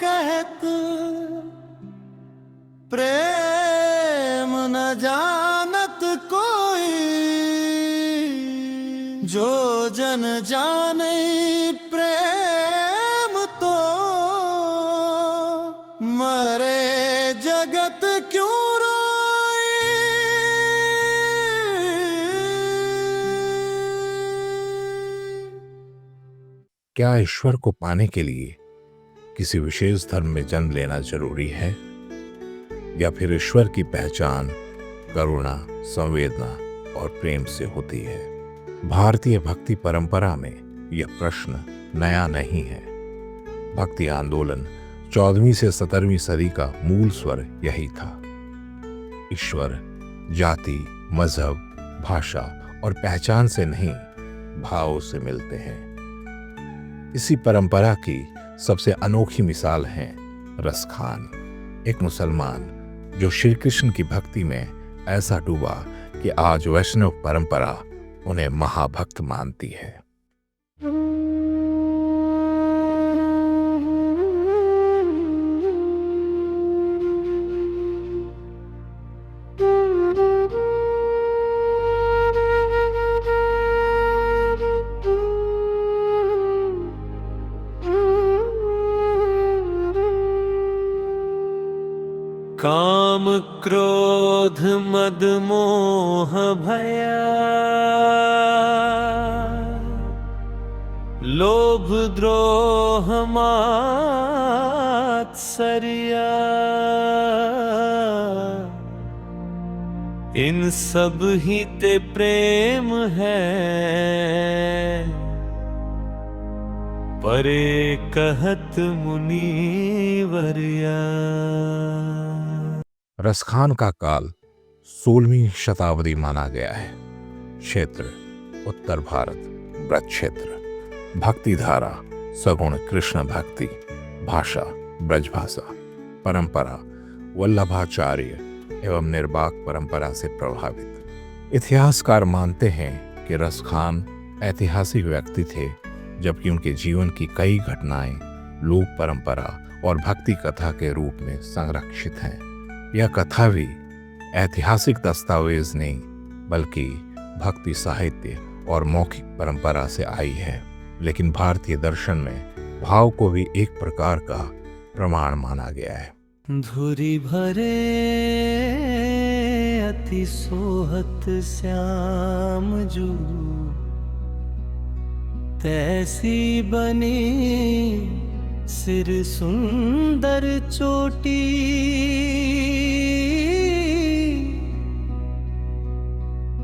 कहत प्रेम न जानत कोई, जो जन जाने प्रेम तो मरे जगत क्यों रोई। क्या ईश्वर को पाने के लिए किसी विशेष धर्म में जन्म लेना जरूरी है, या फिर ईश्वर की पहचान करुणा, संवेदना और प्रेम से होती है? भारतीय भक्ति परंपरा में यह प्रश्न नया नहीं है। भक्ति आंदोलन 14वीं से 17वीं सदी का मूल स्वर यही था। ईश्वर जाति, मजहब, भाषा और पहचान से नहीं, भाव से मिलते हैं। इसी परंपरा की सबसे अनोखी मिसाल है रसखान, एक मुसलमान जो श्री कृष्ण की भक्ति में ऐसा डूबा कि आज वैष्णव परंपरा उन्हें महाभक्त मानती है। काम क्रोध मद मोह भया, लोभ द्रोह मात्सर्या, इन सब ही ते प्रेम है, परे कहत मुनिवर्या। रसखान का काल 16वीं शताब्दी माना गया है। क्षेत्र उत्तर भारत, ब्रज क्षेत्र। भक्ति धारा सगुण कृष्ण भक्ति। भाषा ब्रज भाषा। परंपरा वल्लभाचार्य एवं निर्बाक परंपरा से प्रभावित। इतिहासकार मानते हैं कि रसखान ऐतिहासिक व्यक्ति थे, जबकि उनके जीवन की कई घटनाएं लोक परंपरा और भक्ति कथा के रूप में संरक्षित हैं। यह कथा भी ऐतिहासिक दस्तावेज नहीं, बल्कि भक्ति साहित्य और मौखिक परंपरा से आई है। लेकिन भारतीय दर्शन में भाव को भी एक प्रकार का प्रमाण माना गया है। धुरी भरे अति सोहत श्याम जू, तैसी बनी सिर सुंदर चोटी,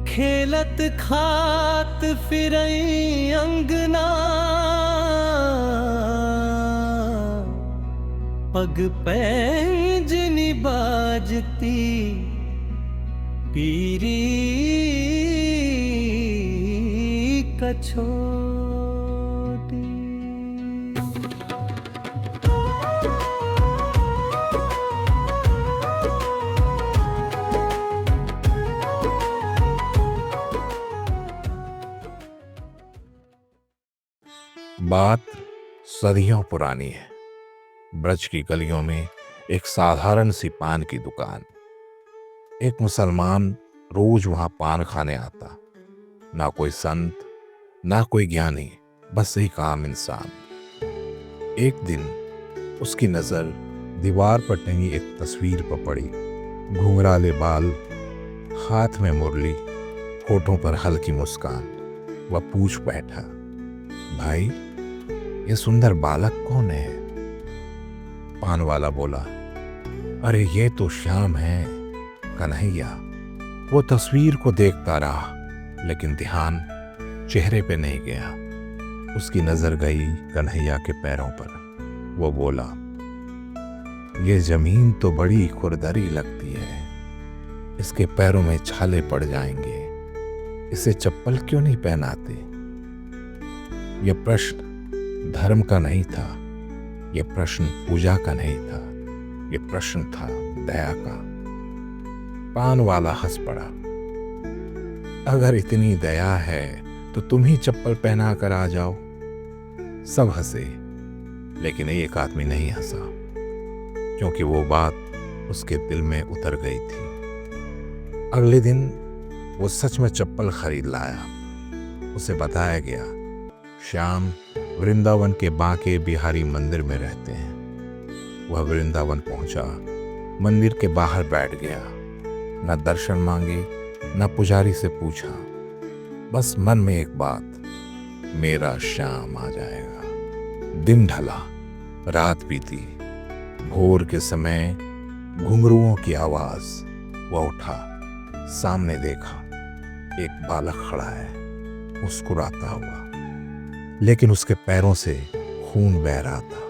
खेलत खात फिरई अंगना, पग पैंजनी बाजती पीरी कछोटी। बात सदियों पुरानी है। ब्रज की गलियों में एक साधारण सी पान की दुकान। एक मुसलमान रोज वहां पान खाने आता। ना कोई संत, ना कोई ज्ञानी, बस एक आम इंसान। एक दिन उसकी नजर दीवार पर टंगी एक तस्वीर पर पड़ी। घुंघराले बाल, हाथ में मुरली, होठों पर हल्की मुस्कान। वह पूछ बैठा, भाई ये सुंदर बालक कौन है? पान वाला बोला, अरे ये तो श्याम है, कन्हैया। वो तस्वीर को देखता रहा, लेकिन ध्यान चेहरे पे नहीं गया। उसकी नजर गई कन्हैया के पैरों पर। वो बोला, ये जमीन तो बड़ी खुरदरी लगती है, इसके पैरों में छाले पड़ जाएंगे, इसे चप्पल क्यों नहीं पहनाते? यह प्रश्न धर्म का नहीं था, यह प्रश्न पूजा का नहीं था, यह प्रश्न था दया का। पान वाला हंस पड़ा, अगर इतनी दया है तो तुम ही चप्पल पहना कर आ जाओ। सब हंसे, लेकिन एक आदमी नहीं हंसा। क्योंकि वो बात उसके दिल में उतर गई थी। अगले दिन वो सच में चप्पल खरीद लाया। उसे बताया गया, श्याम वृंदावन के बांके बिहारी मंदिर में रहते हैं। वह वृंदावन पहुंचा, मंदिर के बाहर बैठ गया। न दर्शन मांगे, न पुजारी से पूछा, बस मन में एक बात, मेरा श्याम आ जाएगा। दिन ढला, रात बीती। भोर के समय घुंघरुओं की आवाज। वह उठा, सामने देखा, एक बालक खड़ा है, मुस्कुराता हुआ, लेकिन उसके पैरों से खून बह रहा था।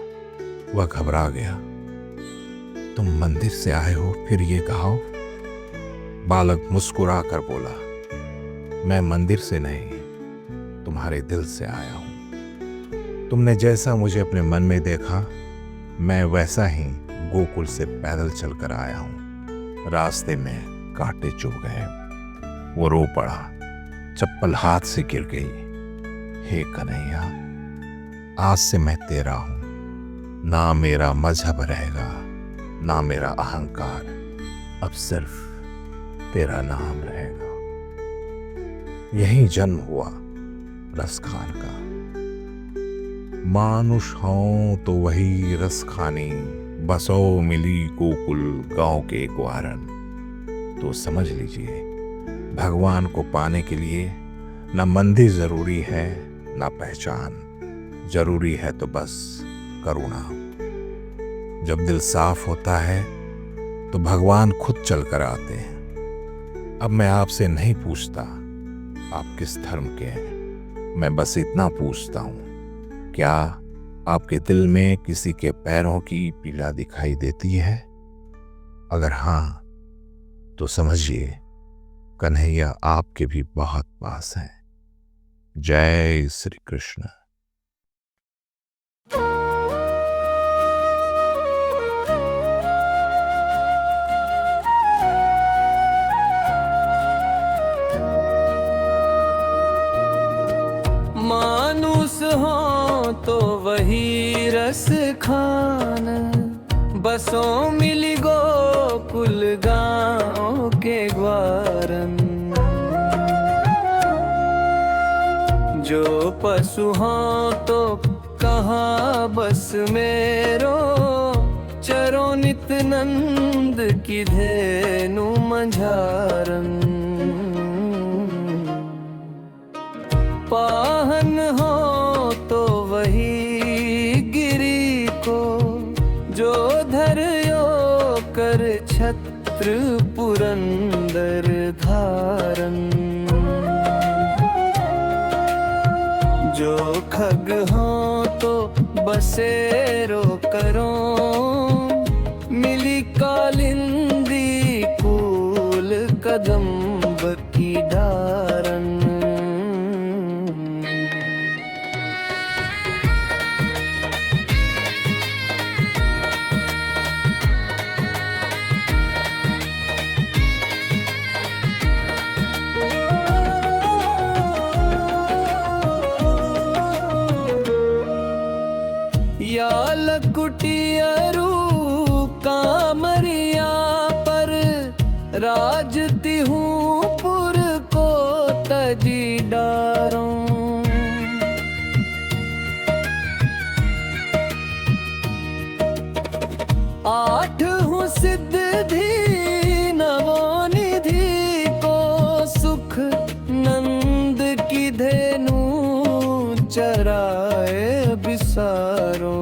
वह घबरा गया। तुम मंदिर से आए हो, फिर ये कहा? बालक मुस्कुरा कर बोला, मैं मंदिर से नहीं, तुम्हारे दिल से आया हूं। तुमने जैसा मुझे अपने मन में देखा, मैं वैसा ही गोकुल से पैदल चलकर आया हूं। रास्ते में कांटे चुभ गए। वो रो पड़ा, चप्पल हाथ से गिर गई। हे कन्हैया, आज से मैं तेरा हूं। ना मेरा मजहब रहेगा, ना मेरा अहंकार, अब सिर्फ तेरा नाम रहेगा। यही जन्म हुआ रस खान का। मानुष हों तो वही रस खानी, बसो मिली गोकुल गांव के ग्वारन। तो समझ लीजिए, भगवान को पाने के लिए न मंदिर जरूरी है, न पहचान जरूरी है, तो बस करुणा। जब दिल साफ होता है तो भगवान खुद चल कर आते हैं। अब मैं आपसे नहीं पूछता आप किस धर्म के हैं, मैं बस इतना पूछता हूं, क्या आपके दिल में किसी के पैरों की पीड़ा दिखाई देती है? अगर हां, तो समझिए कन्हैया आपके भी बहुत पास है। जय श्री कृष्ण। मानुष हो तो वही रस खान, बसों मिली गोकुल गाँव के ग्वारन। जो पशु हो तो कहाँ बस मेरो, चरो नित नंद की धेनु मंझारन। पाहन हो तो वही गिरी को, जो धर्यो कर छत्र पुरंदर धारन। जो खग हो तो बसेरो करो, मिली कालिंदी फूल कदम्ब की डारन। या लकुटियरू कामरिया पर, राजती हूँ पुर को तजी डारों। आठ हूँ सिद्धि नवोनिधि को, सुख नंद की धेनु चराए बिसारो।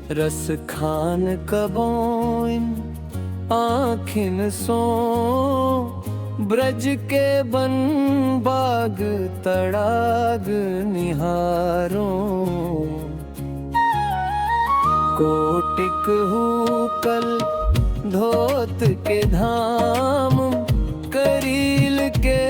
रस खान कबोइन आँखिन सो, ब्रज के बन बाग तड़ाग निहारो। कोटिक हुकल धोत के धाम, करील के